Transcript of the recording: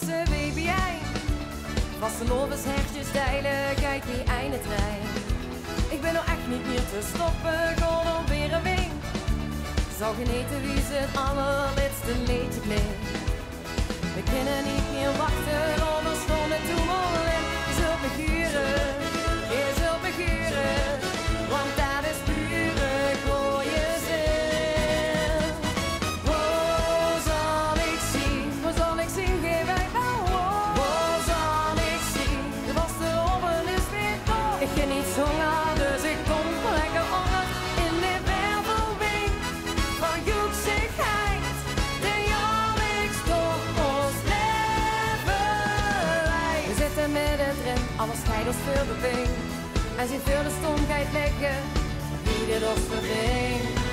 losse BBI. Vaste lovens, hertjes, deilen, kijk wie einde trein. Ik ben nou echt niet meer te stoppen, gewoon alweer een week. Zou geen eten wie het allerlaatste liedje klinkt. We kunnen niet meer wachten, onderstonden toe molen. Je zult me guren, je zult me guren, want dat is pure gooie zin. Waar zal ik zien, geen wij wel hoor. Waar zal ik zien, de vaste oven is weer door. Ik geniet zo lang, dus ik kom lekker onder in de wervelwind van joeksigheid. De jaarlijks door ons leven lijkt. We zitten midden erin, alles scheidt ons veel beweging. En zien veel de stomheid liggen, wie dit ons verdringt.